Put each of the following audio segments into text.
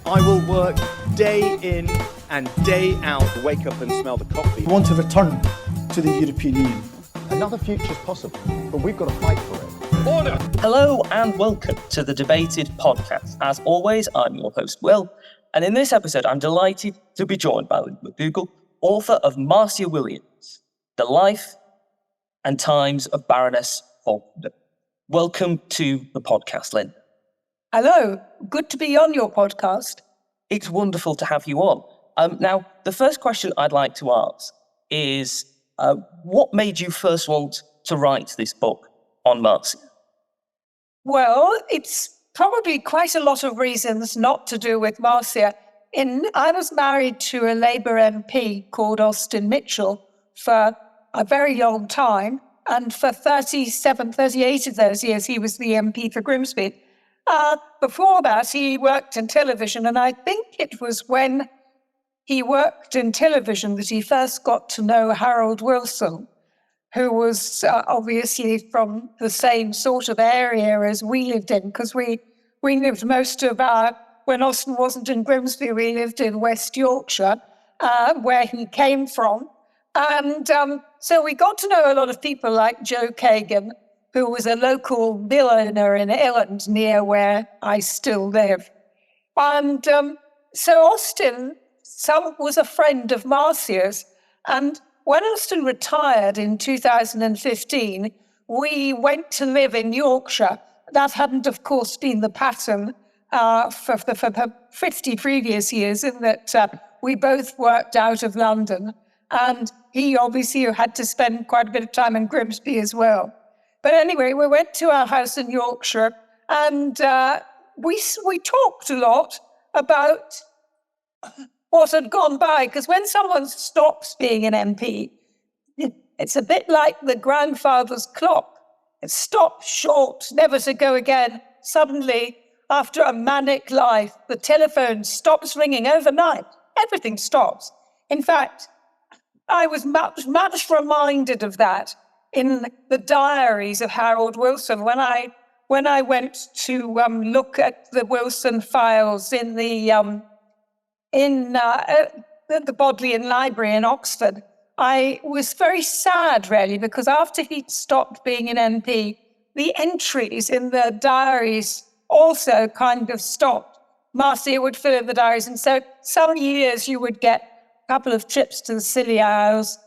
I will work day in and day out to wake up and smell the coffee. We want to return to the European Union. Another future is possible, but we've got to fight for it. Order! Hello and welcome to the Debated podcast. As always, I'm your host, Will, and in this episode, I'm delighted to be joined by Linda McDougall, author of Marcia Williams, The Life and Times of Baroness Falkender. Welcome to the podcast, Linda. Hello, good to be on your podcast. It's wonderful to have you on. Now, the first question I'd like to ask is, what made you first want to write this book on Marcia? Well, it's probably quite a lot of reasons not to do with Marcia. I was married to a Labour MP called Austin Mitchell for a very long time, and for 38 of those years, he was the MP for Grimsby. Before that, he worked in television, and I think it was when he worked in television that he first got to know Harold Wilson, who was obviously from the same sort of area as we lived in, because we lived most of when Austin wasn't in Grimsby, we lived in West Yorkshire, where he came from. And so we got to know a lot of people like Joe Kagan, who was a local mill owner in Elland near where I still live. And so Austin was a friend of Marcia's. And when Austin retired in 2015, we went to live in Yorkshire. That hadn't, of course, been the pattern for the 50 previous years, in that we both worked out of London. And he obviously had to spend quite a bit of time in Grimsby as well. But anyway, we went to our house in Yorkshire, and we talked a lot about what had gone by, because when someone stops being an MP, it's a bit like the grandfather's clock. It stops short, never to go again. Suddenly, after a manic life, the telephone stops ringing overnight. Everything stops. In fact, I was much reminded of that in the diaries of Harold Wilson when I went to look at the Wilson files in the Bodleian Library in Oxford. I was very sad, really, because after he'd stopped being an MP, the entries in the diaries also kind of stopped. Marcia would fill in the diaries, and so some years you would get a couple of trips to the Scilly Isles,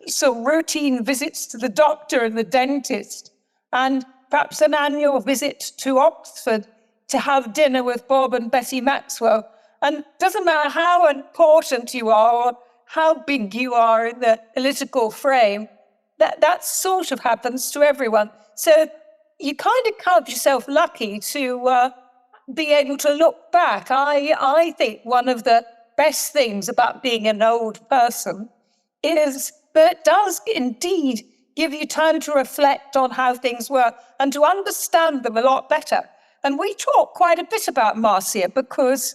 some routine visits to the doctor and the dentist, and perhaps an annual visit to Oxford to have dinner with Bob and Betty Maxwell. And it doesn't matter how important you are or how big you are in the political frame, that sort of happens to everyone. So you kind of count yourself lucky to be able to look back. I think one of the best things about being an old person is that it does indeed give you time to reflect on how things were and to understand them a lot better. And we talk quite a bit about Marcia because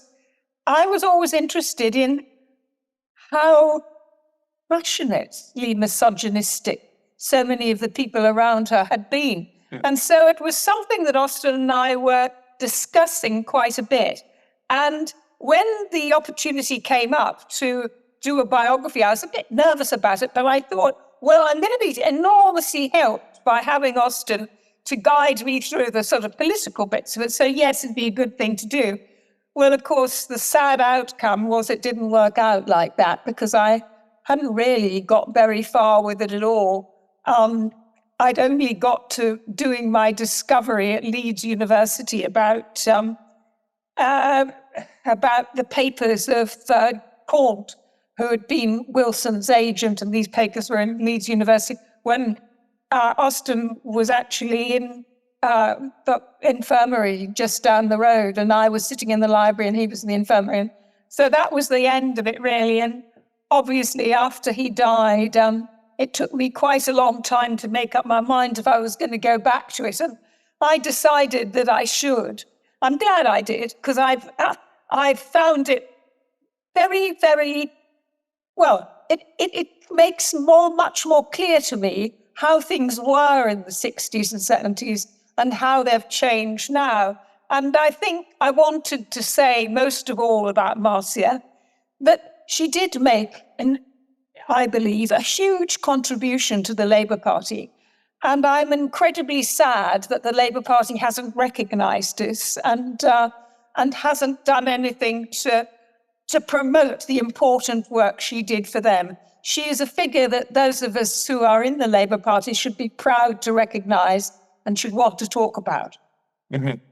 I was always interested in how passionately misogynistic so many of the people around her had been. And so it was something that Austin and I were discussing quite a bit. And when the opportunity came up to do a biography, I was a bit nervous about it, but I thought, well, I'm going to be enormously helped by having Austin to guide me through the sort of political bits of it. So yes, it'd be a good thing to do. Well, of course, the sad outcome was it didn't work out like that because I hadn't really got very far with it at all. I'd only got to doing my discovery at Leeds University about the papers of Cornt, who had been Wilson's agent, and these papers were in Leeds University when Austin was actually in the infirmary just down the road, and I was sitting in the library and he was in the infirmary. And so that was the end of it, really. And obviously, after he died, it took me quite a long time to make up my mind if I was going to go back to it. And I decided that I should. I'm glad I did, because I've found it very, very, well, it makes much more clear to me how things were in the 60s and 70s and how they've changed now. And I think I wanted to say most of all about Marcia, that she did make, I believe, a huge contribution to the Labour Party. And I'm incredibly sad that the Labour Party hasn't recognised this and hasn't done anything to promote the important work she did for them. She is a figure that those of us who are in the Labour Party should be proud to recognise and should want to talk about.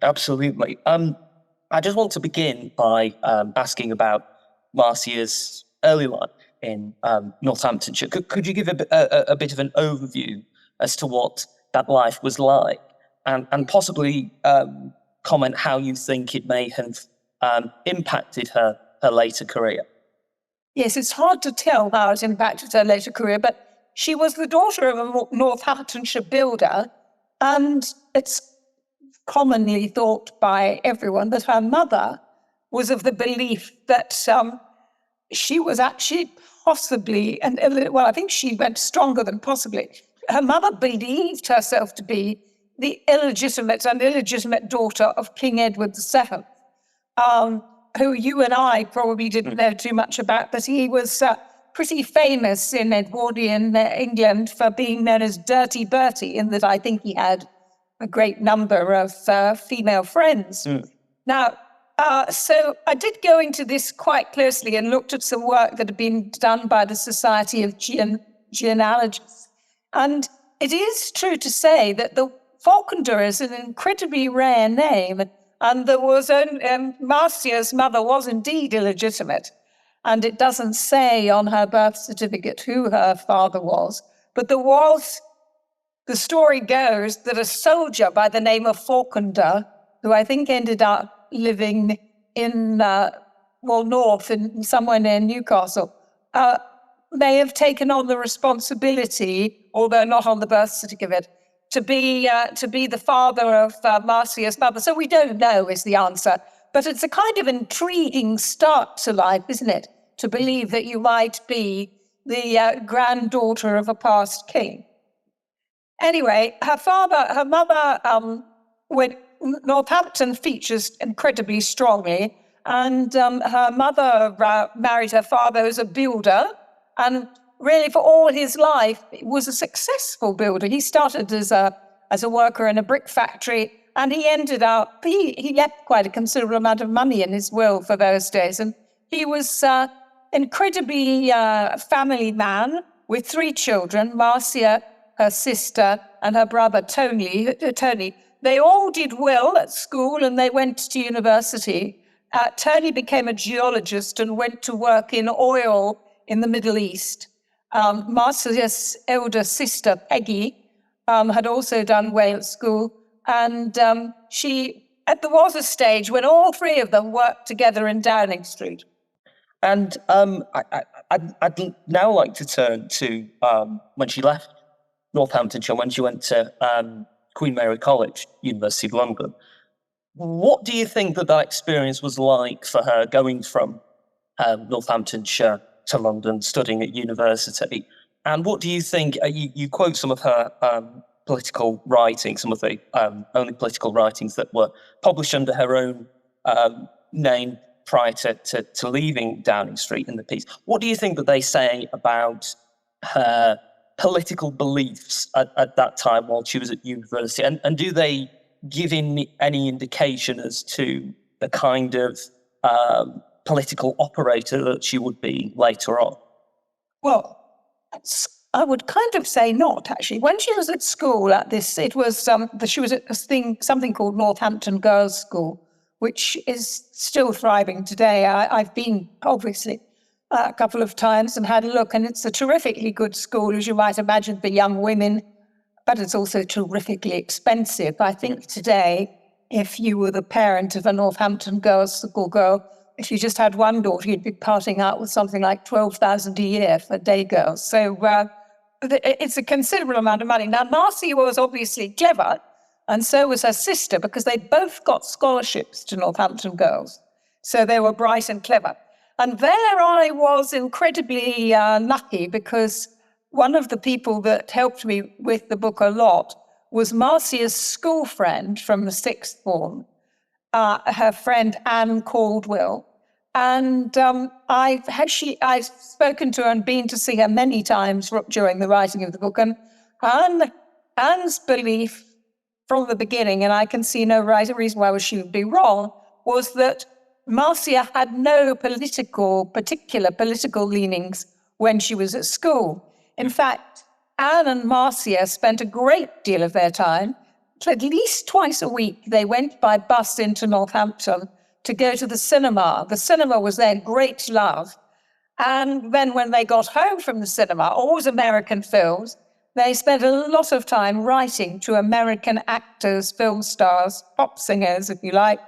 Absolutely. I just want to begin by asking about Marcia's early life in Northamptonshire. Could you give a bit of an overview as to what that life was like, and possibly comment how you think it may have impacted her later career? Yes, it's hard to tell how it impacted her later career, but she was the daughter of a Northamptonshire builder, and it's commonly thought by everyone that her mother was of the belief that she was actually possibly, well, I think she went stronger than possibly. Her mother believed herself to be the illegitimate daughter of King Edward VII, who you and I probably didn't know too much about, but he was pretty famous in Edwardian England for being known as Dirty Bertie, in that I think he had a great number of female friends. Now, so I did go into this quite closely and looked at some work that had been done by the Society of Genealogists. And it is true to say that the Falkender is an incredibly rare name, and there was Marcia's mother was indeed illegitimate, and it doesn't say on her birth certificate who her father was, but there was. The story goes that a soldier by the name of Falkender, who I think ended up living in, north, in somewhere near Newcastle, may have taken on the responsibility, although not on the birth certificate, to be the father of Marcia's mother. So we don't know is the answer, but it's a kind of intriguing start to life, isn't it? To believe that you might be the granddaughter of a past king. Anyway, her mother, Northampton features incredibly strongly, and her mother married her father as a builder, and really for all his life was a successful builder. He started as a worker in a brick factory, and he ended up, he left quite a considerable amount of money in his will for those days, and he was incredibly family man with 3 children, Marcia, her sister, and her brother, Tony. They all did well at school and they went to university. Tony became a geologist and went to work in oil in the Middle East. Marcia's elder sister, Peggy, had also done well at school. And there was a stage when all 3 of them worked together in Downing Street. And I'd now like to turn to when she left Northamptonshire, when she went to Queen Mary College, University of London. What do you think that experience was like for her, going from Northamptonshire to London, studying at university? And what do you think, you quote some of her political writing, some of the only political writings that were published under her own name prior to leaving Downing Street in the piece. What do you think that they say about her political beliefs at that time while she was at university? And do they give any indication as to the kind of political operator that she would be later on? Well, I would kind of say not, actually. When she was at school at this, it was she was at something called Northampton Girls' School, which is still thriving today. I've been, obviously, a couple of times and had a look, and it's a terrifically good school, as you might imagine, for young women, but it's also terrifically expensive. I think today, if you were the parent of a Northampton Girls' School girl, if you just had one daughter, you'd be parting out with something like $12,000 a year for day girls. So it's a considerable amount of money. Now, Marcia was obviously clever, and so was her sister, because they both got scholarships to Northampton Girls. So they were bright and clever. And there I was incredibly lucky, because one of the people that helped me with the book a lot was Marcia's school friend from the 6th form. her friend Anne Caldwell. And I've spoken to her and been to see her many times during the writing of the book. And Anne's belief from the beginning, and I can see no reason why she would be wrong, was that Marcia had no particular political leanings when she was at school. In fact, Anne and Marcia spent a great deal of their time, at least twice a week, they went by bus into Northampton to go to the cinema. The cinema was their great love. And then when they got home from the cinema, always American films, they spent a lot of time writing to American actors, film stars, pop singers, if you like,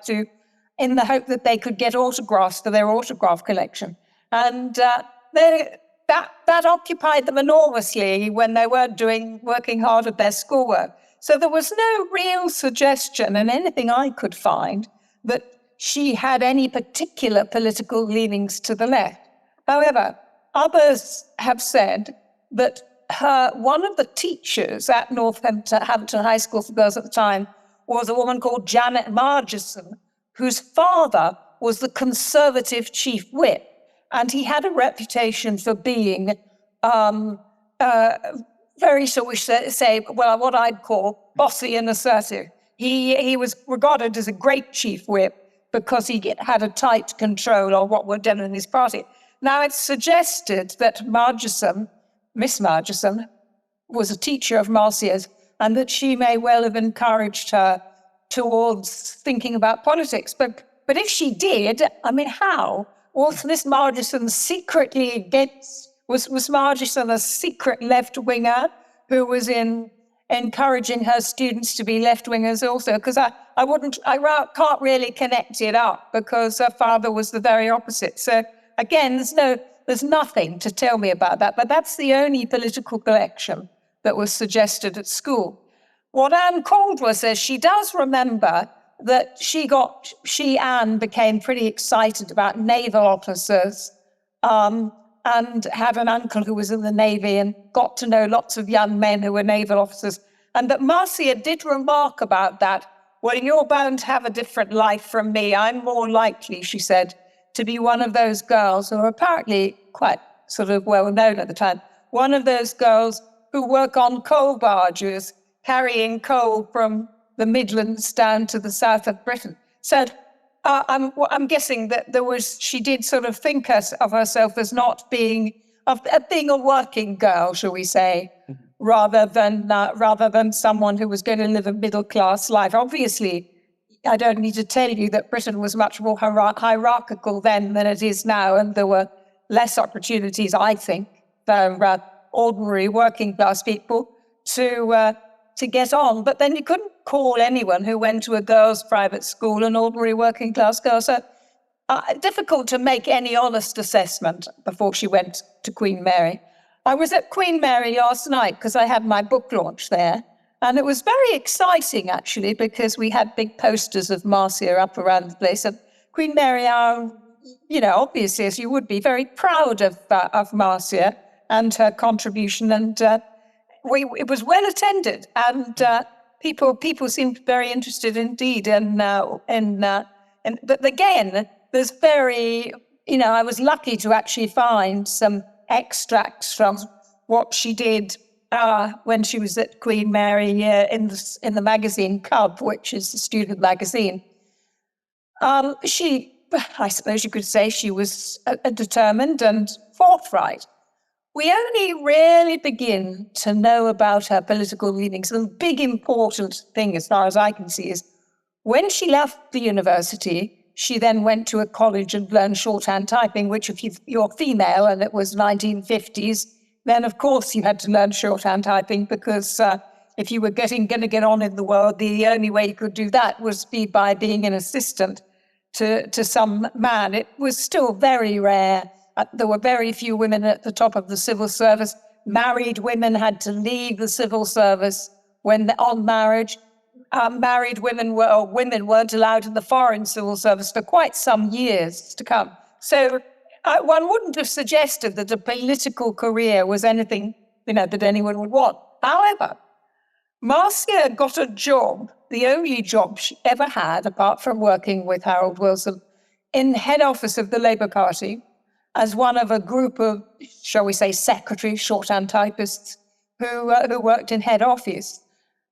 in the hope that they could get autographs for their autograph collection. And that occupied them enormously when they weren't working hard at their schoolwork. So there was no real suggestion in anything I could find that she had any particular political leanings to the left. However, others have said that one of the teachers at Northampton High School for Girls at the time was a woman called Janet Margeson, whose father was the Conservative chief whip, and he had a reputation for being very, shall we say, well, what I'd call bossy and assertive. He was regarded as a great chief whip because he had a tight control on what were done in his party. Now, it's suggested that Miss Margeson, was a teacher of Marcia's, and that she may well have encouraged her towards thinking about politics. But if she did, I mean, how? Was Miss Margeson secretly against? Was Margeson a secret left-winger who was encouraging her students to be left-wingers also? Because I can't really connect it up, because her father was the very opposite. So again, there's nothing to tell me about that, but that's the only political collection that was suggested at school. What Anne Caldwell says, she does remember that Anne became pretty excited about naval officers, and had an uncle who was in the Navy and got to know lots of young men who were naval officers. And that Marcia did remark about that. Well, you're bound to have a different life from me. I'm more likely, she said, to be one of those girls who are apparently quite sort of well known at the time, one of those girls who work on coal barges, carrying coal from the Midlands down to the south of Britain. Said, I'm guessing that she did sort of think of herself as not being a working girl, shall we say, rather than someone who was going to live a middle-class life. Obviously, I don't need to tell you that Britain was much more hierarchical then than it is now, and there were less opportunities, I think, for ordinary working-class people to get on. But then you couldn't call anyone who went to a girls' private school an ordinary working-class girl. So difficult to make any honest assessment before she went to Queen Mary. I was at Queen Mary last night because I had my book launch there. And it was very exciting, actually, because we had big posters of Marcia up around the place. And Queen Mary are, obviously, as you would be, very proud of Marcia and her contribution. And it was well attended. And people seemed very interested indeed. But again, there's I was lucky to actually find some extracts from what she did when she was at Queen Mary in the magazine Cub, which is the student magazine. I suppose you could say she was determined and forthright. We only really begin to know about her political leanings. The big important thing, as far as I can see, is when she left the university, she then went to a college and learned shorthand typing, which if you're female and it was 1950s, then of course you had to learn shorthand typing, because if you were going to get on in the world, the only way you could do that was by being an assistant to some man. It was still very rare. There were very few women at the top of the civil service. Married women had to leave the civil service on marriage. Married women weren't allowed in the foreign civil service for quite some years to come. So one wouldn't have suggested that a political career was anything that anyone would want. However, Marcia got a job the only job she ever had, apart from working with Harold Wilson, in head office of the Labour Party, as one of a group of, shall we say, secretaries, shorthand typists, who worked in head office.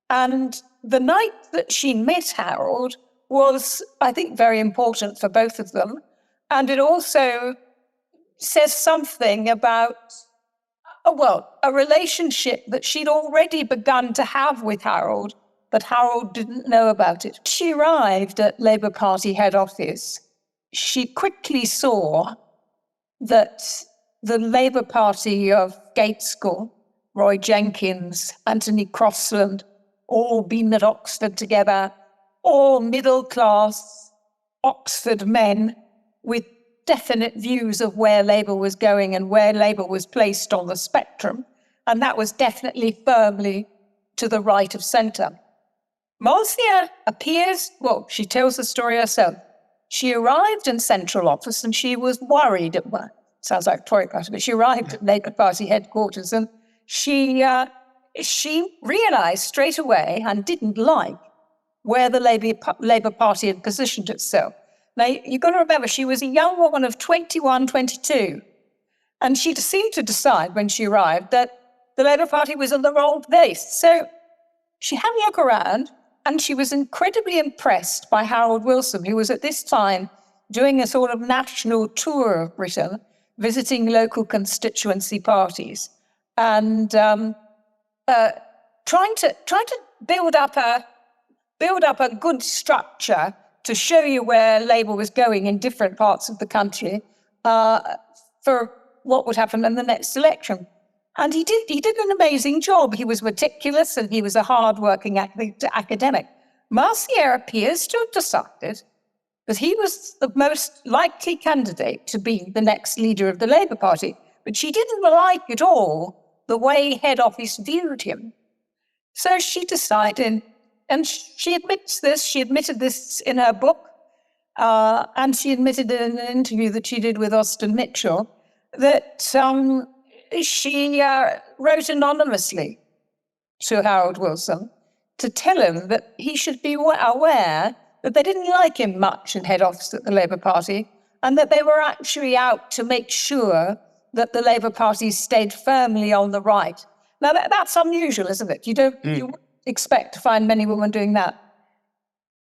And the night that she met Harold was, I think, very important for both of them. And it also says something about, a relationship that she'd already begun to have with Harold, but Harold didn't know about it. She arrived at Labour Party head office. She quickly saw that the Labour Party of Gaitskell, Roy Jenkins, Anthony Crossland, all been at Oxford together, all middle-class Oxford men with definite views of where Labour was going and where Labour was placed on the spectrum, and that was definitely firmly to the right of centre. Marcia appears, she tells the story herself. She arrived in central office and she was worried sounds like Tory party, but she arrived at Labour Party headquarters and she realised straight away and didn't like where the Labour Party had positioned itself. Now, you've got to remember, she was a young woman of 21, 22, and she seemed to decide when she arrived that the Labour Party was in the wrong place. So she had a look around, and she was incredibly impressed by Harold Wilson, who was at this time doing a sort of national tour of Britain, visiting local constituency parties, and trying to build up a good structure to show you where Labour was going in different parts of the country for what would happen in the next election. And he did an amazing job. He was meticulous and he was a hard-working academic. Marcia appears to have decided that he was the most likely candidate to be the next leader of the Labour Party, but she didn't like at all the way head office viewed him. So she decided, and she admitted this in her book, and she admitted in an interview that she did with Austin Mitchell, that she wrote anonymously to Harold Wilson to tell him that he should be aware that they didn't like him much in head office at the Labour Party, and that they were actually out to make sure that the Labour Party stayed firmly on the right. Now, that's unusual, isn't it? You wouldn't expect to find many women doing that.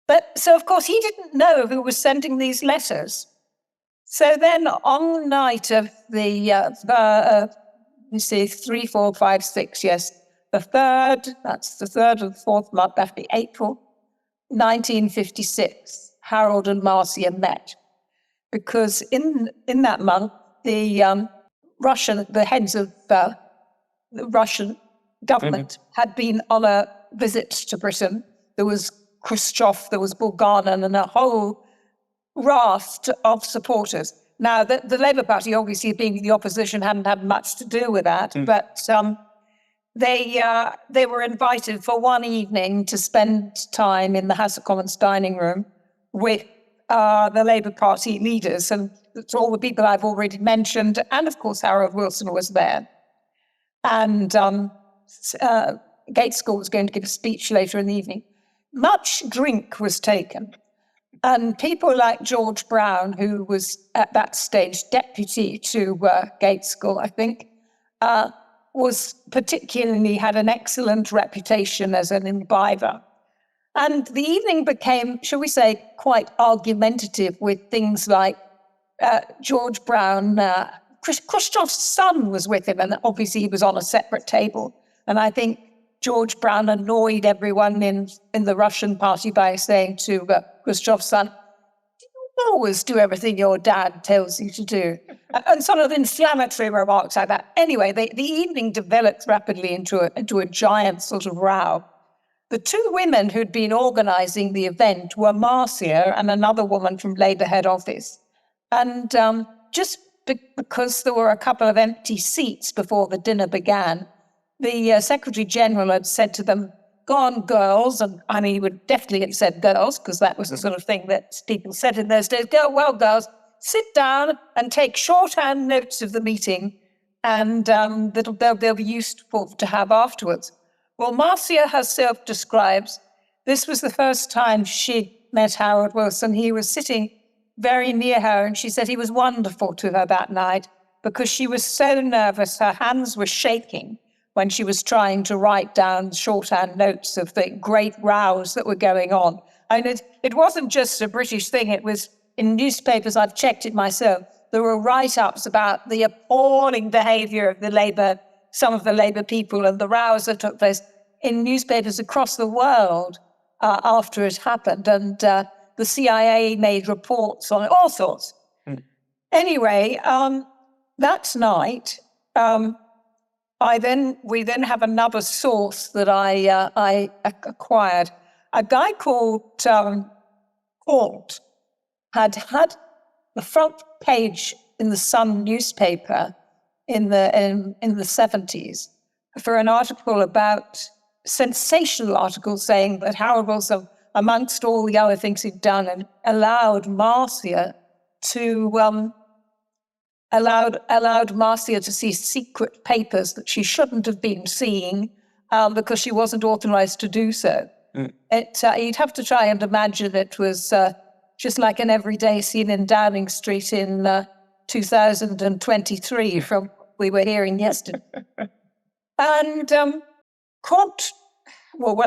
But so, of course, he didn't know who was sending these letters. So then on the night of the, 3, 4, 5, 6, yes, the 3rd, that's the 3rd and 4th month, that'd be April 1956, Harold and Marcia met. Because in that month, the heads of the Russian government had been on a visit to Britain. There was Khrushchev, there was Bulganin, and a whole raft of supporters. Now, the Labour Party, obviously being the opposition, hadn't had much to do with that, but they were invited for one evening to spend time in the House of Commons dining room with the Labour Party leaders, and all the people I've already mentioned, and of course Harold Wilson was there. And Gaitskell was going to give a speech later in the evening. Much drink was taken, and people like George Brown, who was at that stage deputy to Gaitskell, I think, had an excellent reputation as an imbiber. And the evening became, shall we say, quite argumentative with things like George Brown. Khrushchev's son was with him, and obviously he was on a separate table. And I think George Brown annoyed everyone in the Russian party by saying to Khrushchev's son, "You always do everything your dad tells you to do," and sort of inflammatory remarks like that. Anyway, the evening developed rapidly into a giant sort of row. The two women who'd been organising the event were Marcia and another woman from Labour head office. And just because there were a couple of empty seats before the dinner began, the Secretary General had said to them, "Go on, girls," and I mean, he would definitely have said girls, because that was the sort of thing that people said in those days. "Go, well, girls, sit down and take shorthand notes of the meeting, and they'll be useful to have afterwards." Well, Marcia herself describes this was the first time she met Harold Wilson. He was sitting very near her, and she said he was wonderful to her that night because she was so nervous. Her hands were shaking when she was trying to write down shorthand notes of the great rows that were going on. And it wasn't just a British thing. It was in newspapers. I've checked it myself. There were write-ups about the appalling behaviour of some of the Labour people and the rows that took place in newspapers across the world after it happened. And the CIA made reports on it, all sorts. Anyway, that night, we then have another source that I acquired. A guy called Court had the front page in the Sun newspaper in the 70s for an article sensational article saying that Harold Wilson, amongst all the other things he'd done, and allowed Marcia to see secret papers that she shouldn't have been seeing because she wasn't authorized to do so. You'd have to try and imagine it was just like an everyday scene in Downing Street in 2023 from what we were hearing yesterday. And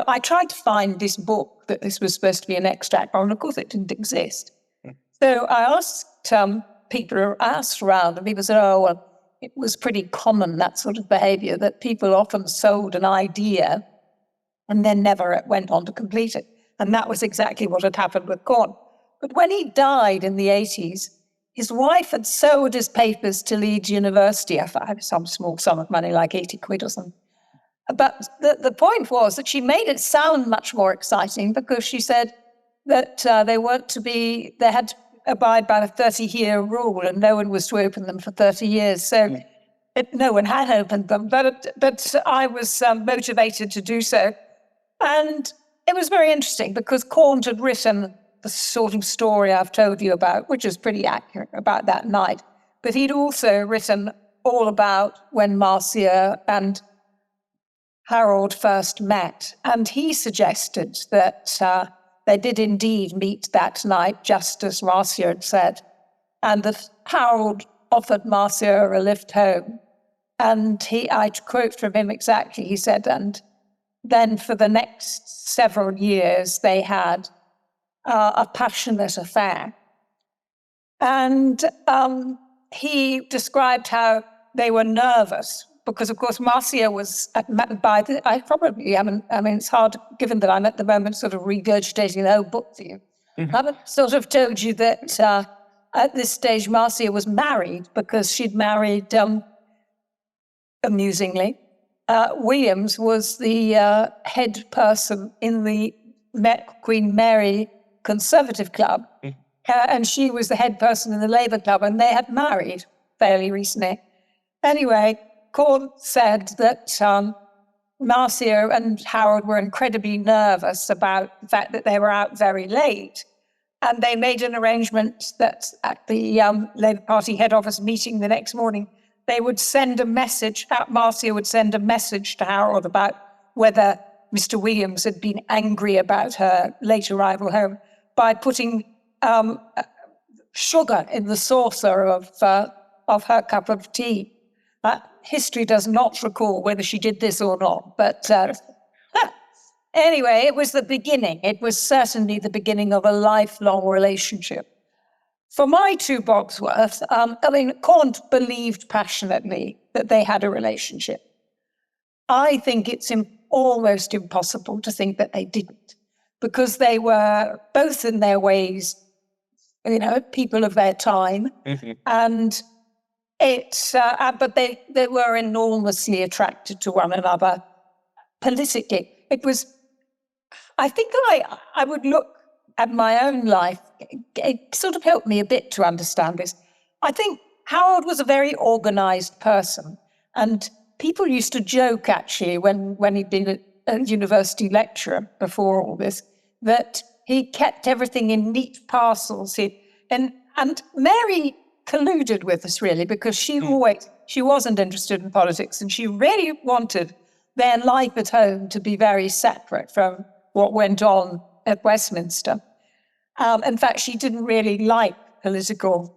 I tried to find this book that this was supposed to be an extract from, and of course it didn't exist. So I asked people, asked around, and people said, oh, well, it was pretty common, that sort of behavior, that people often sold an idea and then never went on to complete it. And that was exactly what had happened with Corn. But when he died in the 80s, his wife had sold his papers to Leeds University for some small sum of money, like 80 quid or something. But the point was that she made it sound much more exciting because she said that they had to abide by the 30-year rule and no one was to open them for 30 years. So no one had opened them, but I was motivated to do so. And it was very interesting because Corn had written the sort of story I've told you about, which is pretty accurate about that night. But he'd also written all about when Marcia and Harold first met. And he suggested that they did indeed meet that night, just as Marcia had said, and that Harold offered Marcia a lift home. And I quote from him exactly, he said, and then for the next several years, they had a passionate affair. And he described how they were nervous because, of course, Marcia was it's hard, given that I'm at the moment sort of regurgitating the whole book to you. I haven't sort of told you that at this stage, Marcia was married because she'd married, amusingly, Williams was the head person in the Queen Mary Conservative Club, and she was the head person in the Labour Club, and they had married fairly recently. Anyway, Corn said that Marcia and Harold were incredibly nervous about the fact that they were out very late, and they made an arrangement that at the Labour Party head office meeting the next morning, they would send a message, Marcia would send a message to Harold about whether Mr. Williams had been angry about her late arrival home by putting sugar in the saucer of her cup of tea. History does not recall whether she did this or not, but anyway, it was the beginning. It was certainly the beginning of a lifelong relationship. For my two Bogsworth, Corn believed passionately that they had a relationship. I think it's almost impossible to think that they didn't, because they were both in their ways, people of their time, and but they were enormously attracted to one another politically. I think that I would look at my own life. It sort of helped me a bit to understand this. I think Harold was a very organized person, and people used to joke, actually, when he'd been a university lecturer before all this, that he kept everything in neat parcels. And Mary colluded with us, really, because she wasn't interested in politics, and she really wanted their life at home to be very separate from what went on at Westminster. In fact, she didn't really like political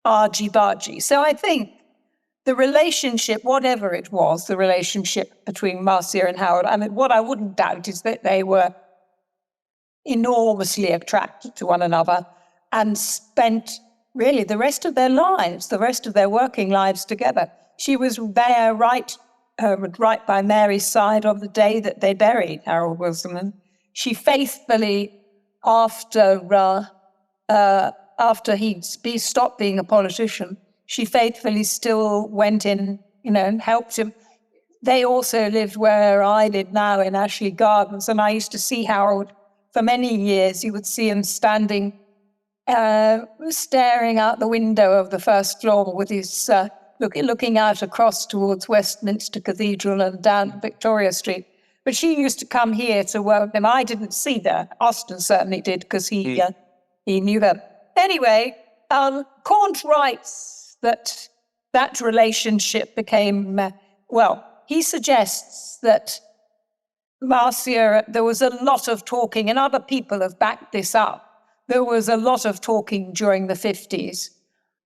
argy-bargy. So I think the relationship, whatever it was, the relationship between Marcia and Harold, I mean, what I wouldn't doubt is that they were enormously attracted to one another and spent really the rest of their lives, the rest of their working lives together. She was there right by Mary's side on the day that they buried Harold Wilson. She faithfully, after he stopped being a politician, she faithfully still went in, and helped him. They also lived where I live now in Ashley Gardens, and I used to see Harold for many years. You would see him standing, staring out the window of the first floor with his, looking out across towards Westminster Cathedral and down Victoria Street. But she used to come here to work with him. I didn't see her. Austin certainly did, because he knew her. Anyway, Cornt writes that relationship became, he suggests that Marcia, there was a lot of talking, and other people have backed this up. There was a lot of talking during the 50s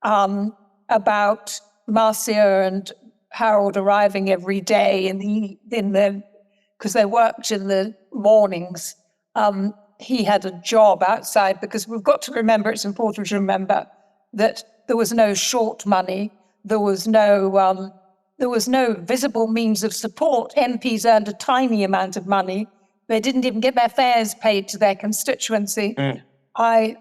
about Marcia and Harold arriving every day because they worked in the mornings. He had a job outside, because we've got to remember, it's important to remember that there was no short money. There was no visible means of support. MPs earned a tiny amount of money. They didn't even get their fares paid to their constituency. I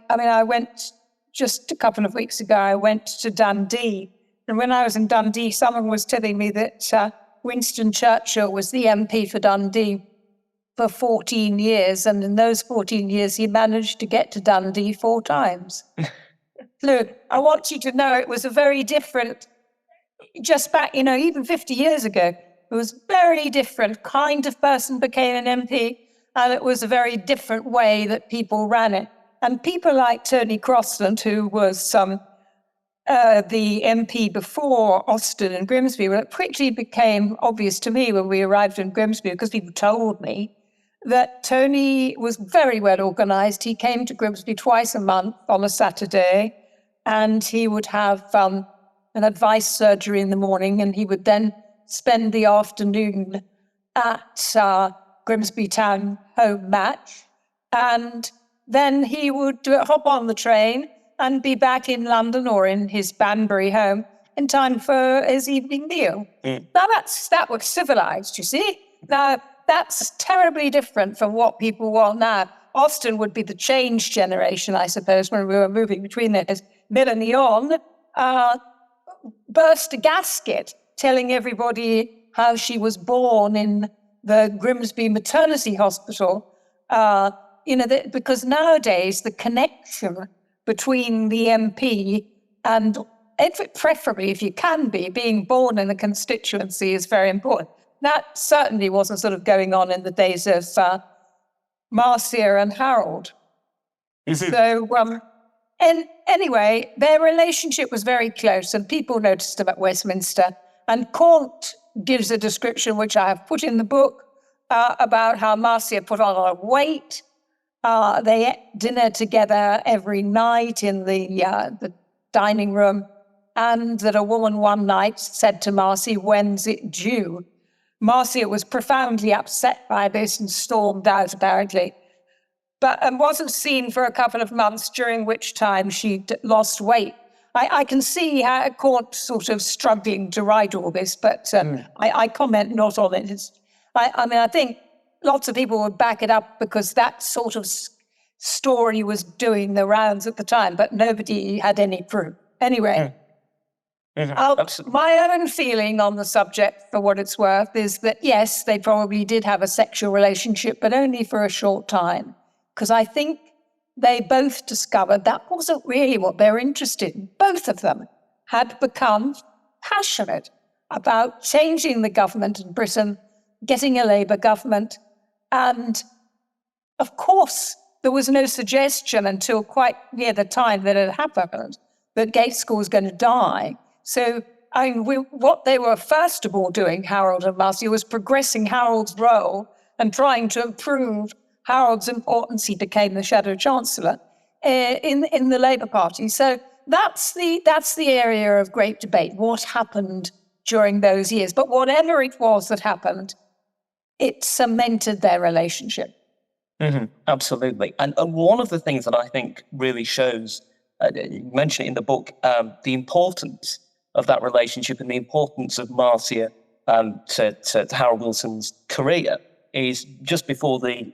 went just a couple of weeks ago, I went to Dundee. And when I was in Dundee, someone was telling me that Winston Churchill was the MP for Dundee for 14 years. And in those 14 years, he managed to get to Dundee 4 times. Look, I want you to know it was a very different, just back, even 50 years ago, it was very different kind of person became an MP, and it was a very different way that people ran it. And people like Tony Crosland, who was the MP before Austin and Grimsby, well, it quickly became obvious to me when we arrived in Grimsby, because people told me that Tony was very well organised. He came to Grimsby twice a month on a Saturday, and he would have an advice surgery in the morning, and he would then spend the afternoon at Grimsby Town home match, and then he would hop on the train and be back in London or in his Banbury home in time for his evening meal. Now that was civilised, you see. Now that's terribly different from what people want now. Austin would be the change generation, I suppose, when we were moving between those. Melanie On burst a gasket telling everybody how she was born in the Grimsby Maternity Hospital, because nowadays the connection between the MP and, preferably if you can be, being born in the constituency is very important. That certainly wasn't sort of going on in the days of Marcia and Harold. So, and anyway, their relationship was very close, and people noticed them at Westminster. And Cornt gives a description, which I have put in the book, about how Marcia put on a lot of weight. They ate dinner together every night in the dining room, and that a woman one night said to Marcia, "When's it due?" Marcia was profoundly upset by this and stormed out, apparently, and wasn't seen for a couple of months, during which time she lost weight. I can see how Cornt sort of struggling to write all this, but I comment not on it. I think lots of people would back it up because that sort of story was doing the rounds at the time, but nobody had any proof. Anyway, my own feeling on the subject, for what it's worth, is that yes, they probably did have a sexual relationship, but only for a short time, because I think they both discovered that wasn't really what they were interested in. Both of them had become passionate about changing the government in Britain, getting a Labour government, and of course, there was no suggestion until quite near the time that it happened that Gaitskell was going to die. So, what they were first of all doing, Harold and Marcia, was progressing Harold's role and trying to improve Harold's importance, he became the Shadow Chancellor in the Labour Party. So that's the area of great debate, what happened during those years. But whatever it was that happened, it cemented their relationship. Absolutely. And one of the things that I think really shows, you mention it in the book, the importance of that relationship and the importance of Marcia to Harold Wilson's career is just before the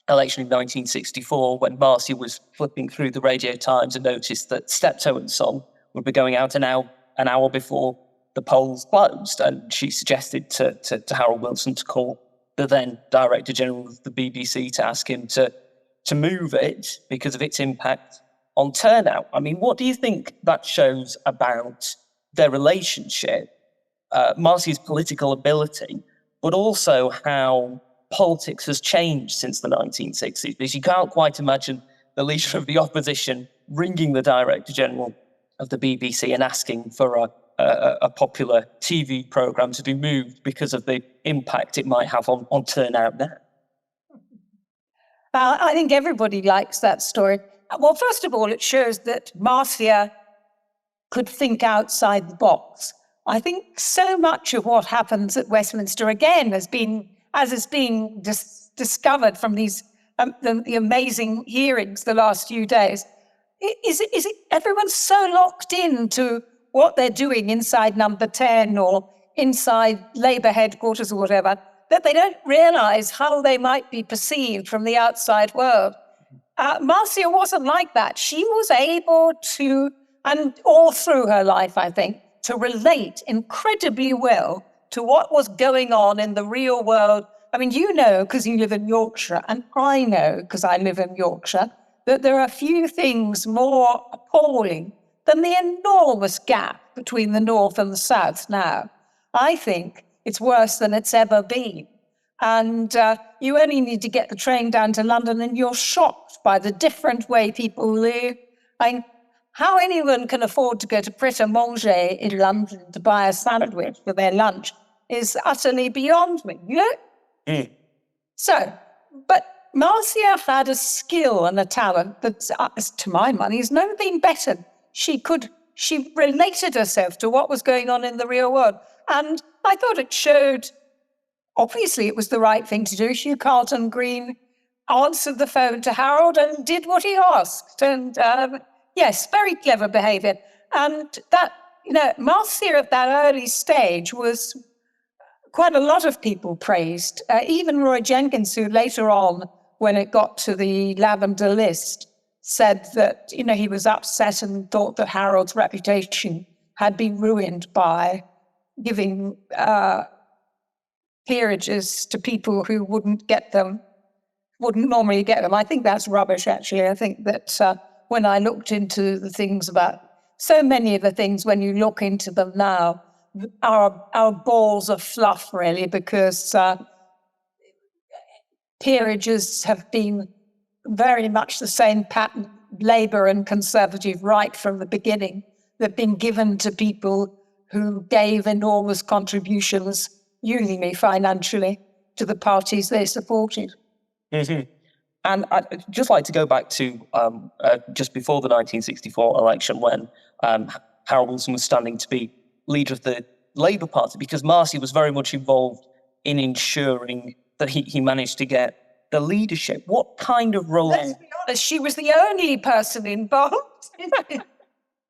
election in 1964, when Marcia was flipping through the Radio Times and noticed that Steptoe and Son would be going out an hour before the polls closed. And she suggested to Harold Wilson to call the then Director General of the BBC to ask him to move it because of its impact on turnout. I mean, what do you think that shows about their relationship, Marcia's political ability, but also how politics has changed since the 1960s? Because you can't quite imagine the leader of the opposition ringing the Director General of the BBC and asking for a popular TV programme to be moved because of the impact it might have on turnout now. I think everybody likes that story. Well, first of all, it shows that Marcia could think outside the box. I think so much of what happens at Westminster, again, has been discovered from these the amazing hearings the last few days. Is it everyone's so locked into what they're doing inside Number 10 or inside Labour headquarters or whatever, that they don't realise how they might be perceived from the outside world. Marcia wasn't like that. She was able to, and all through her life, I think, to relate incredibly well to what was going on in the real world. I mean, you know, because you live in Yorkshire, and I know, because I live in Yorkshire, that there are few things more appalling than the enormous gap between the North and the South now. I think it's worse than it's ever been. And you only need to get the train down to London and you're shocked by the different way people live. How anyone can afford to go to Pret a Manger in London to buy a sandwich for their lunch is utterly beyond me, you know? So, but Marcia had a skill and a talent that, to my money, has never been better. She related herself to what was going on in the real world. And I thought it showed, obviously it was the right thing to do. Hugh Carlton Green answered the phone to Harold and did what he asked. And yes, very clever behaviour. And that, you know, Marcia at that early stage was quite a lot of people praised. Even Roy Jenkins, who later on, when it got to the Lavender List, said that, you know, he was upset and thought that Harold's reputation had been ruined by giving peerages to people who wouldn't normally get them. I think that's rubbish, actually. I think that when I looked into the things about, so many of the things, when you look into them now, our balls are fluff, really, because peerages have been very much the same pattern, Labour and Conservative, right from the beginning. They've been given to people who gave enormous contributions, usually financially, to the parties they supported. Mm-hmm. And I'd just like to go back to just before the 1964 election, when Harold Wilson was standing to be leader of the Labour Party, because Marcia was very much involved in ensuring that he managed to get the leadership. What kind of role? Let's be honest, she was the only person involved.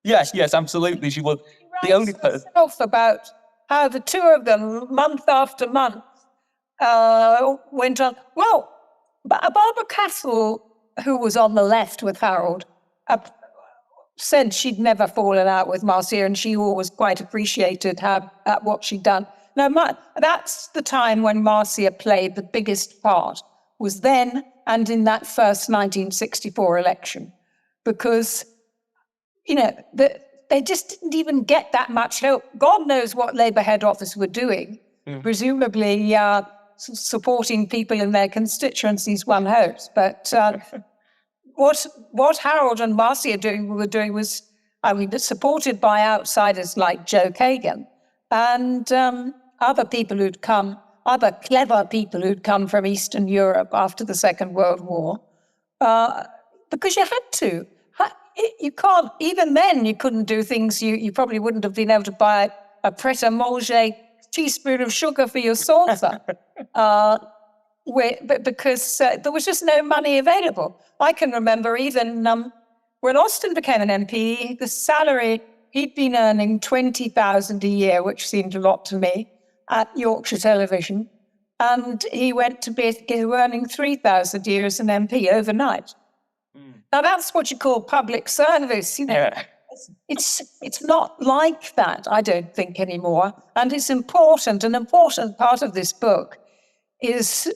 Yes, absolutely. She was the only person. About how the two of them, month after month, went on. Well, Barbara Castle, who was on the left with Harold, said she'd never fallen out with Marcia, and she always quite appreciated what she'd done. Now, that's the time when Marcia played the biggest part, was then and in that first 1964 election, because, you know, they just didn't even get that much help. God knows what Labour head office were doing, presumably supporting people in their constituencies, one hopes. But what Harold and Marcia were doing was, I mean, supported by outsiders like Joe Kagan and other people who'd come other clever people who'd come from Eastern Europe after the Second World War, because you had to. You can't, even then, you couldn't do things, you probably wouldn't have been able to buy a pret-a-manger teaspoon of sugar for your saucer, because there was just no money available. I can remember even when Austin became an MP, the salary, he'd been earning $20,000 a year, which seemed a lot to me, at Yorkshire Television, and he went to be earning $3,000 a year as an MP overnight. Now, that's what you call public service, you know. Yeah. It's not like that, I don't think, anymore. And it's important. An important part of this book is,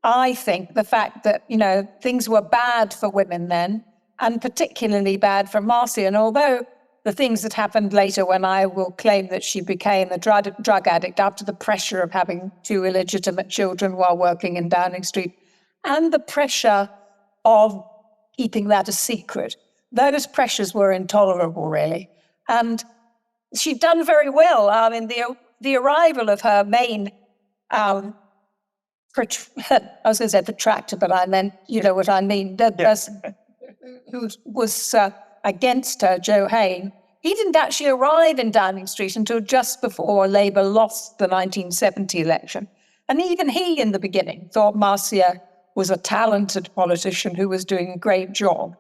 I think, the fact that, you know, things were bad for women then, and particularly bad for Marcia. And although the things that happened later, when I will claim that she became a drug addict after the pressure of having 2 illegitimate children while working in Downing Street, and the pressure of keeping that a secret, those pressures were intolerable, really. And she'd done very well. I mean, the arrival of her main, I was going to say detractor, but I meant, you know what I mean, the person who was against her, Joe Hayne, he didn't actually arrive in Downing Street until just before Labour lost the 1970 election. And even he, in the beginning, thought Marcia was a talented politician who was doing a great job.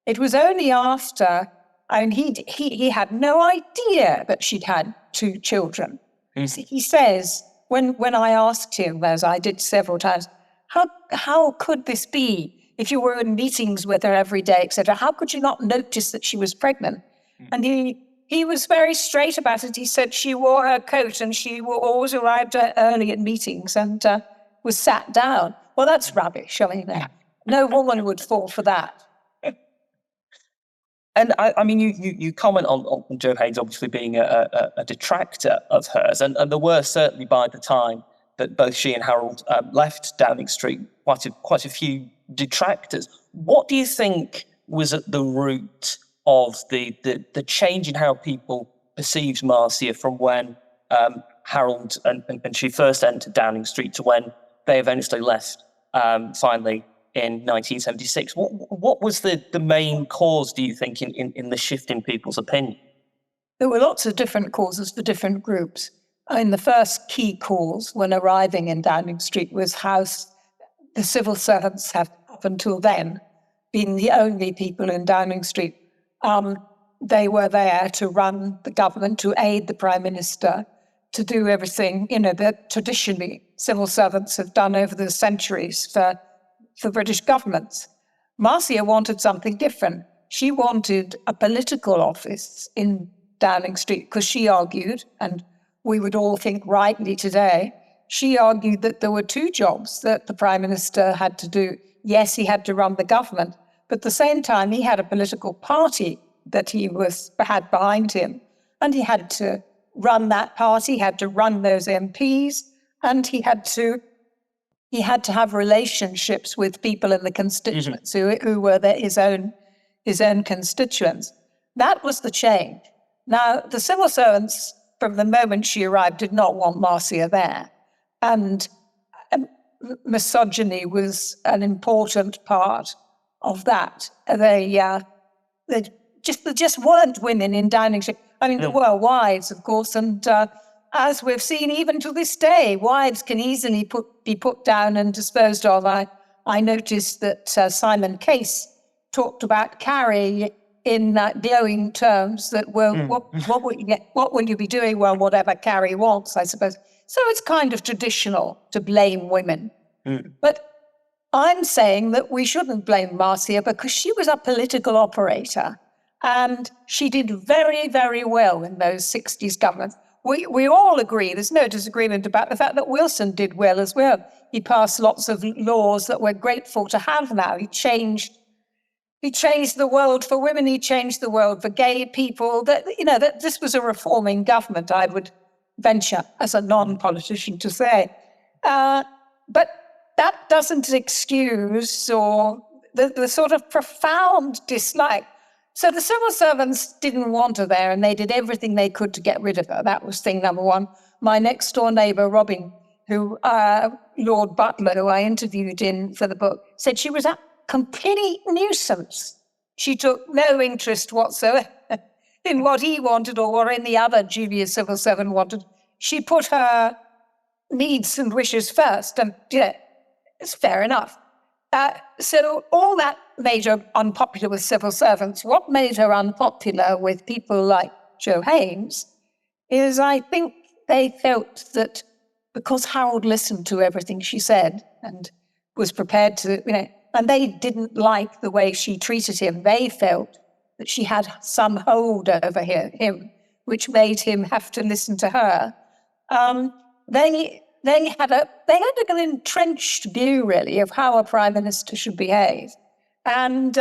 It was only after, I mean, he had no idea that she'd had 2 children. He says, when I asked him, as I did several times, how could this be? If you were in meetings with her every day, etc., how could you not notice that she was pregnant? And he was very straight about it. He said she wore her coat and she always arrived early at meetings and was sat down. Well, that's rubbish. I mean, no woman would fall for that. And I mean, you comment on Joe Haynes obviously being a detractor of hers, and there were certainly, by the time that both she and Harold left Downing Street, quite a few detractors. What do you think was at the root of the change in how people perceived Marcia from when Harold and she first entered Downing Street to when they eventually left finally in 1976? What was the main cause, do you think, in the shift in people's opinion? There were lots of different causes for different groups. I mean, the first key cause when arriving in Downing Street was how the civil servants have, up until then, been the only people in Downing Street. They were there to run the government, to aid the Prime Minister, to do everything, you know, that traditionally civil servants have done over the centuries for British governments. Marcia wanted something different. She wanted a political office in Downing Street because she argued, and we would all think rightly today, she argued that there were 2 jobs that the Prime Minister had to do. Yes, he had to run the government, but at the same time, he had a political party that he had behind him, and he had to run that party, had to run those MPs, and he had to have relationships with people in the constituents who were his own constituents. That was the change. Now, the civil servants, from the moment she arrived, did not want Marcia there. And misogyny was an important part of that. There just weren't women in Downing Street. I mean, there were wives, of course, and as we've seen even to this day, wives can easily be put down and disposed of. I noticed that Simon Case talked about Carrie in glowing terms that, well, what will you be doing? Well, whatever Carrie wants, I suppose. So it's kind of traditional to blame women. But I'm saying that we shouldn't blame Marcia because she was a political operator and she did very, very well in those 60s governments. We all agree, there's no disagreement about the fact that Wilson did well as well. He passed lots of laws that we're grateful to have now. He changed the world for women, he changed the world for gay people. That this was a reforming government, I would venture as a non-politician to say. But that doesn't excuse or the sort of profound dislike. So the civil servants didn't want her there and they did everything they could to get rid of her. That was thing number one. My next door neighbour, Robin, who Lord Butler, who I interviewed for the book, said she was a complete nuisance. She took no interest whatsoever in what he wanted or what any other junior civil servant wanted. She put her needs and wishes first, and it's fair enough. So all that made her unpopular with civil servants. What made her unpopular with people like Joe Haynes is, I think, they felt that because Harold listened to everything she said and was prepared to, and they didn't like the way she treated him, they felt that she had some hold over him, which made him have to listen to her. They had an entrenched view, really, of how a prime minister should behave. And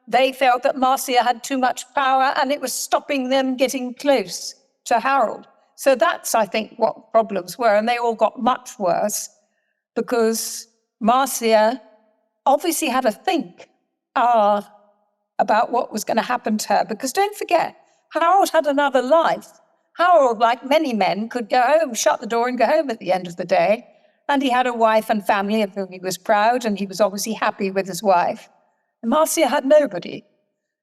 they felt that Marcia had too much power and it was stopping them getting close to Harold. So that's, I think, what problems were. And they all got much worse because Marcia obviously had to think about what was going to happen to her. Because don't forget, Harold had another life. Harold, like many men, could go home, shut the door and go home at the end of the day. And he had a wife and family of whom he was proud, and he was obviously happy with his wife. And Marcia had nobody.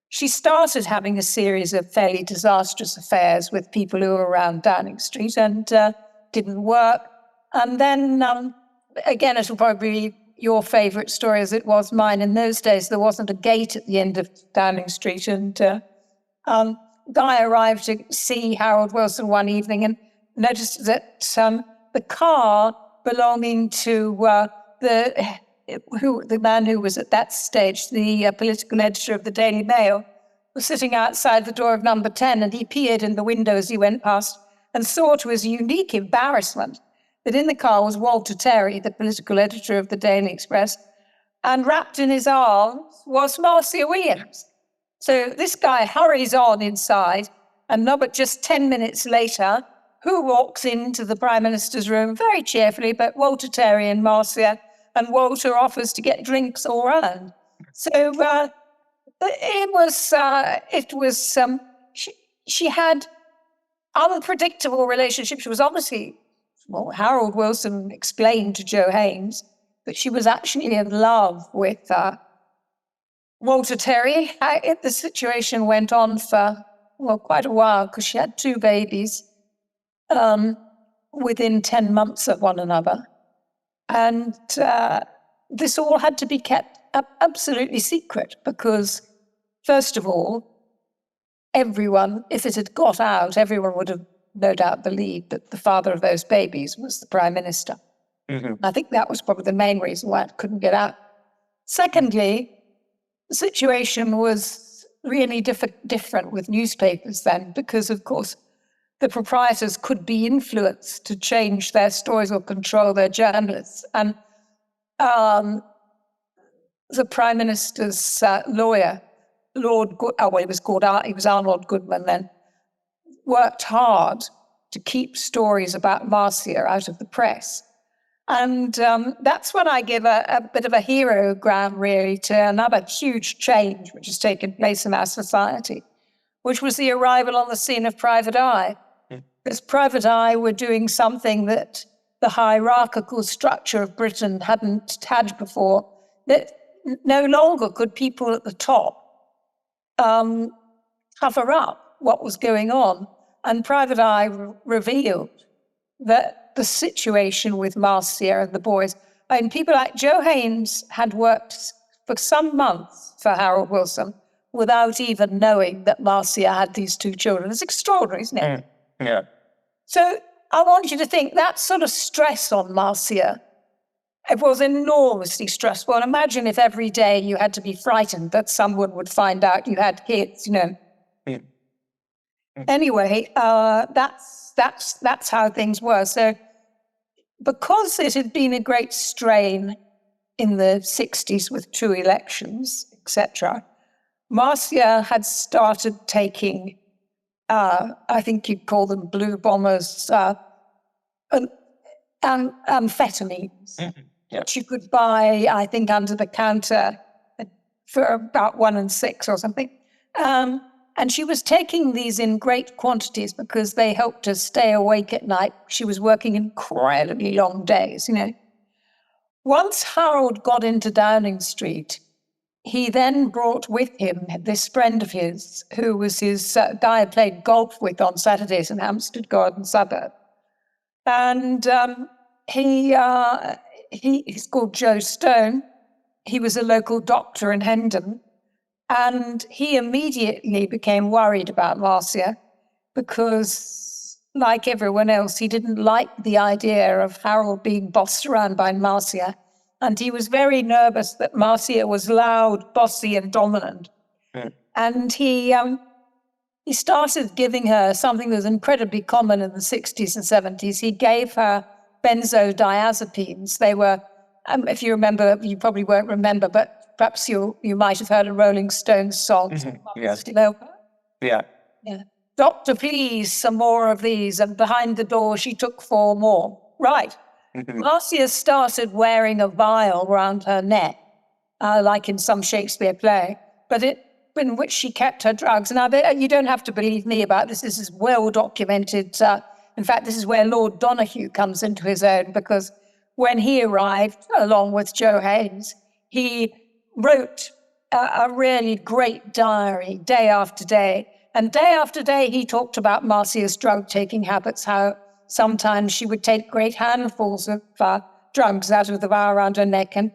She started having a series of fairly disastrous affairs with people who were around Downing Street and didn't work. And then, again, it'll probably be your favourite story as it was mine. In those days, there wasn't a gate at the end of Downing Street, and Guy arrived to see Harold Wilson one evening and noticed that the car belonging to the man who was at that stage the political editor of the Daily Mail was sitting outside the door of number 10, and he peered in the window as he went past and saw to his unique embarrassment that in the car was Walter Terry, the political editor of the Daily Express, and wrapped in his arms was Marcia Williams. So this guy hurries on inside, and not but just 10 minutes later, who walks into the Prime Minister's room very cheerfully, but Walter Terry and Marcia, and Walter offers to get drinks all round. So she had unpredictable relationships. She was obviously, Harold Wilson explained to Joe Haynes that she was actually in love with Walter Terry. The situation went on for, quite a while because she had 2 babies within 10 months of one another. And this all had to be kept absolutely secret because, first of all, everyone, if it had got out, everyone would have no doubt believed that the father of those babies was the Prime Minister. Mm-hmm. I think that was probably the main reason why it couldn't get out. Secondly, the situation was really different with newspapers then because, of course, the proprietors could be influenced to change their stories or control their journalists. And the Prime Minister's lawyer, he was Arnold Goodman then, worked hard to keep stories about Marcia out of the press. And that's when I give a bit of a herogram, really, to another huge change which has taken place in our society, which was the arrival on the scene of Private Eye. Because Private Eye were doing something that the hierarchical structure of Britain hadn't had before, that no longer could people at the top cover up what was going on. And Private Eye revealed that the situation with Marcia and the boys, people like Joe Haynes had worked for some months for Harold Wilson without even knowing that Marcia had these 2 children. It's extraordinary, isn't it? Yeah. So I want you to think that sort of stress on Marcia, it was enormously stressful. And imagine if every day you had to be frightened that someone would find out you had kids, Yeah. Anyway, that's how things were. So because it had been a great strain in the 60s with 2 elections, etc., Marcia had started taking, I think you'd call them blue bombers, amphetamines, which you could buy, I think, under the counter for about 1 and 6 or something. And she was taking these in great quantities because they helped her stay awake at night. She was working incredibly long days, Once Harold got into Downing Street, he then brought with him this friend of his, who was his guy I played golf with on Saturdays in Hampstead Garden suburb. And he's called Joe Stone. He was a local doctor in Hendon. And he immediately became worried about Marcia because, like everyone else, he didn't like the idea of Harold being bossed around by Marcia. And he was very nervous that Marcia was loud, bossy, and dominant. Mm. And he started giving her something that was incredibly common in the 60s and 70s. He gave her benzodiazepines. They were, if you remember, you probably won't remember, but perhaps you might have heard a Rolling Stones song. Mm-hmm. Yes. Yeah. Doctor, please, some more of these. And behind the door, she took 4 more. Right. Mm-hmm. Marcia started wearing a vial around her neck, like in some Shakespeare play, but in which she kept her drugs. Now, you don't have to believe me about this. This is well documented. In fact, this is where Lord Donahue comes into his own, because when he arrived, along with Joe Haynes, he wrote a really great diary day after day. And day after day, he talked about Marcia's drug-taking habits, how sometimes she would take great handfuls of drugs out of the vial around her neck and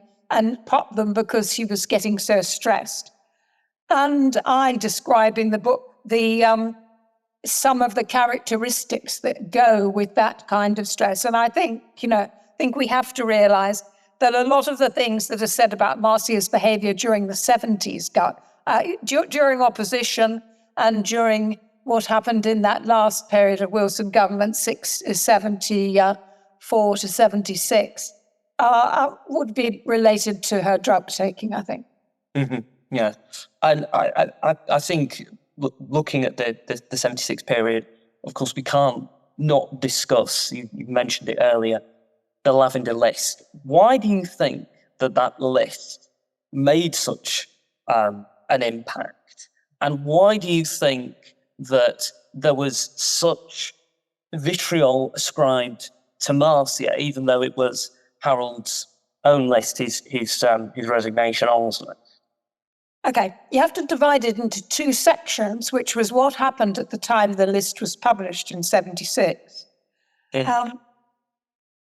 pop them because she was getting so stressed. And I describe in the book some of the characteristics that go with that kind of stress. And I think we have to realize that a lot of the things that are said about Marcia's behavior during the 70s, during opposition and during what happened in that last period of Wilson government, 74 to 76, would be related to her drug taking, I think. Mm-hmm. Yeah. And I think looking at the 76 period, of course, we can't not discuss, you mentioned it earlier, the Lavender List. Why do you think that list made such an impact? And why do you think that there was such vitriol ascribed to Marcia, even though it was Harold's own list, his resignation also? Okay, you have to divide it into 2 sections, which was what happened at the time the list was published in 76.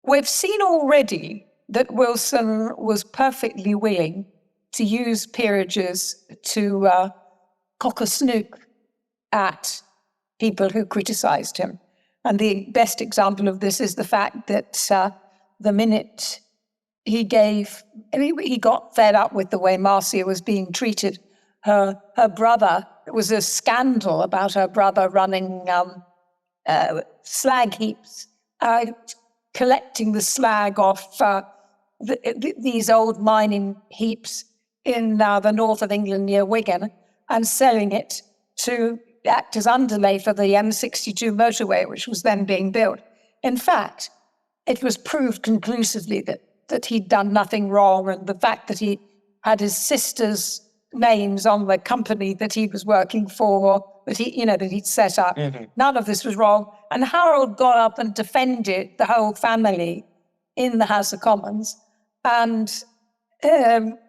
We've seen already that Wilson was perfectly willing to use peerages to cock a snook at people who criticized him. And the best example of this is the fact that the minute he got fed up with the way Marcia was being treated. Her brother, it was a scandal about her brother running slag heaps, collecting the slag off these old mining heaps in the north of England near Wigan and selling it to act as underlay for the M62 motorway, which was then being built. In fact, it was proved conclusively that he'd done nothing wrong, and the fact that he had his sister's names on the company that he was working for, that he'd set up. Mm-hmm. None of this was wrong. And Harold got up and defended the whole family in the House of Commons. And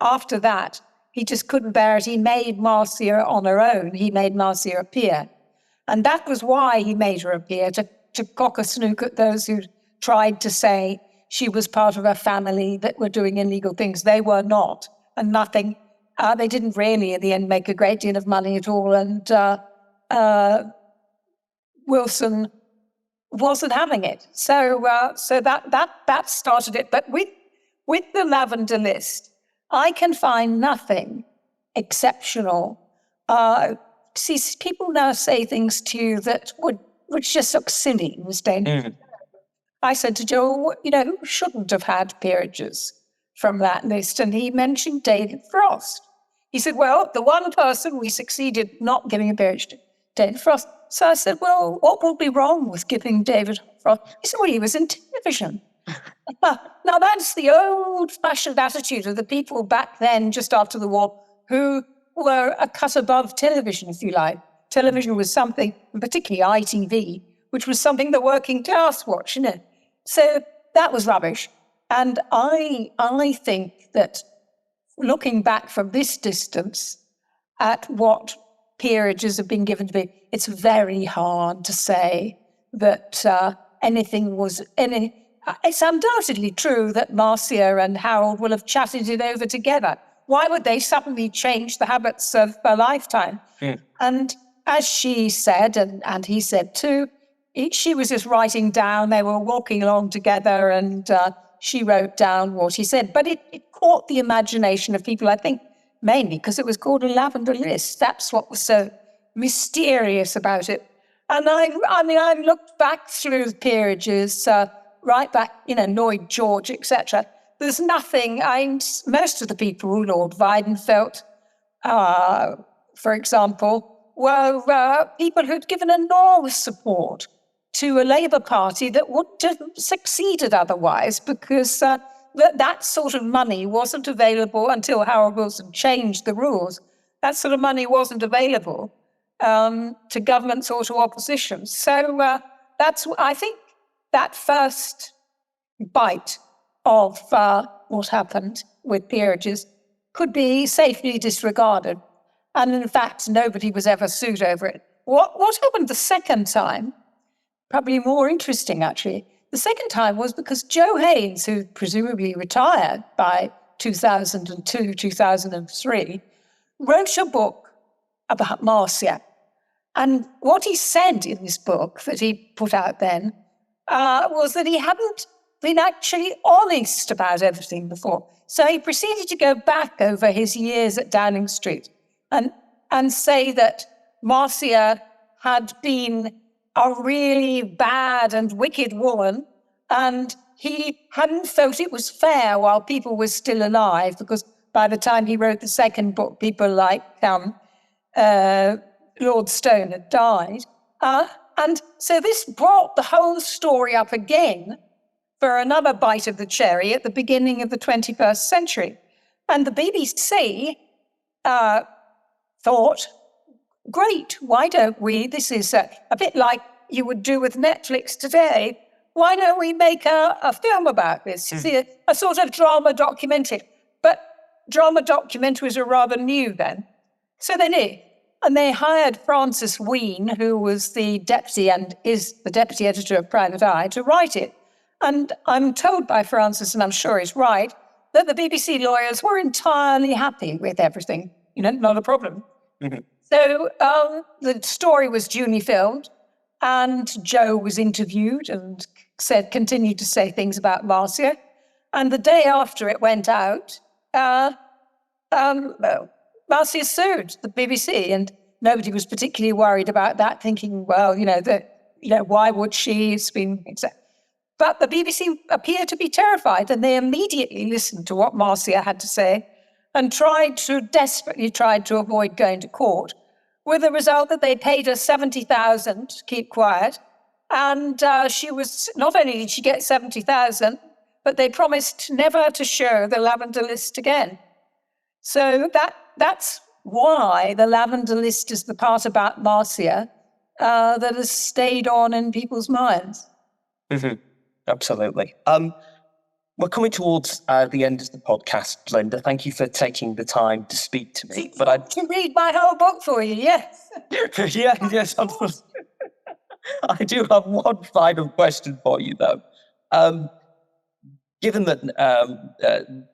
after that, he just couldn't bear it. He made Marcia on her own. He made Marcia appear. And that was why he made her appear, to cock a snook at those who tried to say she was part of a family that were doing illegal things. They were not, and nothing. They didn't really, in the end, make a great deal of money at all. And Wilson wasn't having it. So that started it. But with the Lavender List, I can find nothing exceptional. See, people now say things to you that would just look silly and was dangerous. Mm. I said to Joe, who shouldn't have had peerages from that list? And he mentioned David Frost. He said, well, the one person we succeeded not giving a peerage to, David Frost. So I said, well, what would be wrong with giving David Frost? He said, well, he was in television. Now, that's the old-fashioned attitude of the people back then, just after the war, who were a cut above television, if you like. Television was something, and particularly ITV, which was something the working class watched, you know. So that was rubbish. And I think that looking back from this distance at what peerages have been given to me, it's very hard to say that anything was any. It's undoubtedly true that Marcia and Harold will have chatted it over together. Why would they suddenly change the habits of a lifetime? And as she said, and he said too, she was just writing down, they were walking along together, and she wrote down what he said. But it caught the imagination of people, I think, mainly because it was called a Lavender List. That's what was so mysterious about it. And I looked back through the peerages, right back, you know, Lloyd George, etc. There's nothing, most of the people, Lord Weidenfeld, for example, were people who'd given enormous support to a Labour Party that wouldn't have succeeded otherwise, because that sort of money wasn't available until Harold Wilson changed the rules. That sort of money wasn't available to governments or to opposition. So I think that first bite of what happened with peerages could be safely disregarded. And in fact, nobody was ever sued over it. What happened the second time, probably more interesting actually, the second time was because Joe Haynes, who presumably retired by 2002, 2003, wrote a book about Marcia. And what he said in this book that he put out then was that he hadn't been actually honest about everything before. So he proceeded to go back over his years at Downing Street and say that Marcia had been a really bad and wicked woman, and he hadn't felt it was fair while people were still alive, because by the time he wrote the second book, people like Lord Stone had died. And so this brought the whole story up again for another bite of the cherry at the beginning of the 21st century. And the BBC thought, great, why don't we, this is a bit like you would do with Netflix today, why don't we make a film about this? You see, a sort of drama documentary. But drama documentaries are rather new then. So they did. And they hired Francis Wheen, who was the deputy and is the deputy editor of Private Eye, to write it. And I'm told by Francis, and I'm sure he's right, that the BBC lawyers were entirely happy with everything. You know, not a problem. Mm-hmm. So the story was duly filmed, and Joe was interviewed and continued to say things about Marcia. And the day after it went out, Marcia sued the BBC, and nobody was particularly worried about that, thinking, well, why would she? It's been exact. But the BBC appeared to be terrified, and they immediately listened to what Marcia had to say and desperately tried to avoid going to court, with the result that they paid her $70,000 to keep quiet. And not only did she get $70,000, but they promised never to show the Lavender List again. So that's why the Lavender List is the part about Marcia that has stayed on in people's minds. Mm-hmm. Absolutely. We're coming towards the end of the podcast, Linda. Thank you for taking the time to speak to me. But I can read my whole book for you, yes. yes. I do have one final question for you, though. Given that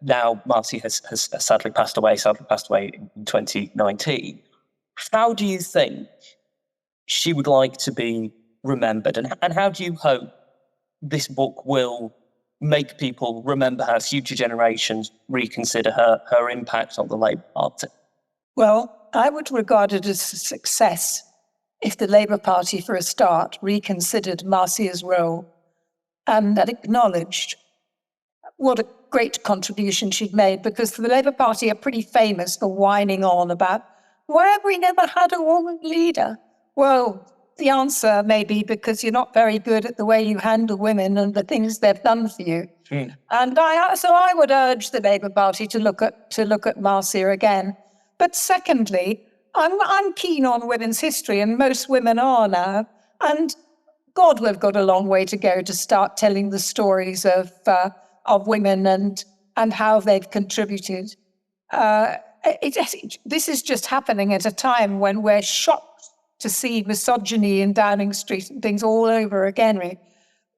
now Marcia has sadly passed away in 2019, how do you think she would like to be remembered? And how do you hope this book will make people remember her, future generations reconsider her impact on the Labour Party? Well, I would regard it as a success if the Labour Party, for a start, reconsidered Marcia's role and acknowledged what a great contribution she'd made, because the Labour Party are pretty famous for whining on about, why have we never had a woman leader? Well, the answer may be because you're not very good at the way you handle women and the things they've done for you. Mm. And I would urge the Labour Party to look at Marcia again. But secondly, I'm keen on women's history, and most women are now. And God, we've got a long way to go to start telling the stories of women and how they've contributed. This is just happening at a time when we're shocked to see misogyny in Downing Street and things all over again.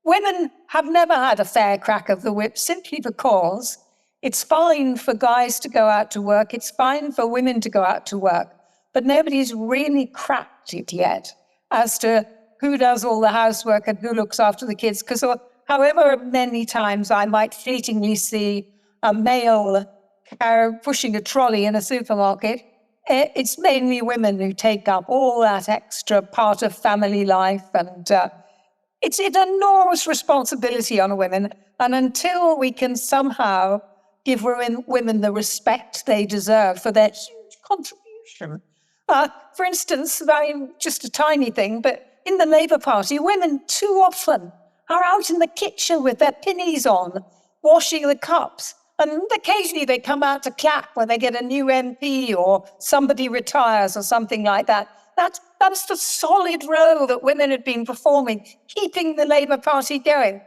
Women have never had a fair crack of the whip simply because it's fine for guys to go out to work, it's fine for women to go out to work, but nobody's really cracked it yet as to who does all the housework and who looks after the kids. Because however many times I might fleetingly see a male pushing a trolley in a supermarket, it's mainly women who take up all that extra part of family life, and it's an enormous responsibility on women. And until we can somehow give women the respect they deserve for their huge contribution. For instance, just a tiny thing, but in the Labour Party, women too often are out in the kitchen with their pinnies on, washing the cups. And occasionally they come out to clap when they get a new MP or somebody retires or something like that. That's the solid role that women had been performing, keeping the Labour Party going.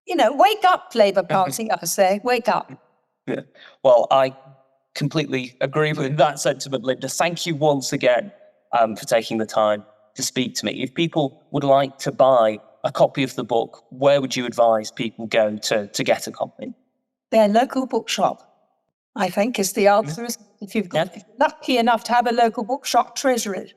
Wake up, Labour Party, I say, wake up. Yeah. Well, I completely agree with that sentiment, Linda. Thank you once again for taking the time to speak to me. If people would like to buy a copy of the book, where would you advise people go to get a copy? Their local bookshop, I think, is the answer. If you've got lucky enough to have a local bookshop, treasure it.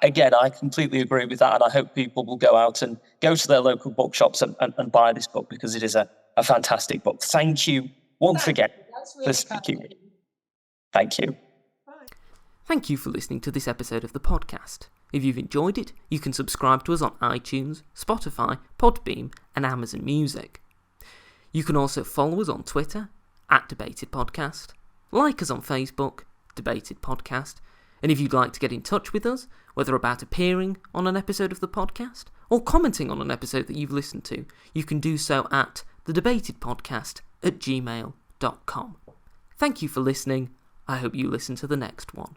Again, I completely agree with that, and I hope people will go out and go to their local bookshops and buy this book, because it is a fantastic book. Thank you once again for speaking. Thank you. Thank you for listening to this episode of the podcast. If you've enjoyed it, you can subscribe to us on iTunes, Spotify, Podbean, and Amazon Music. You can also follow us on Twitter, @DebatedPodcast, like us on Facebook, Debated Podcast, and if you'd like to get in touch with us, whether about appearing on an episode of the podcast or commenting on an episode that you've listened to, you can do so at thedebatedpodcast@gmail.com. Thank you for listening. I hope you listen to the next one.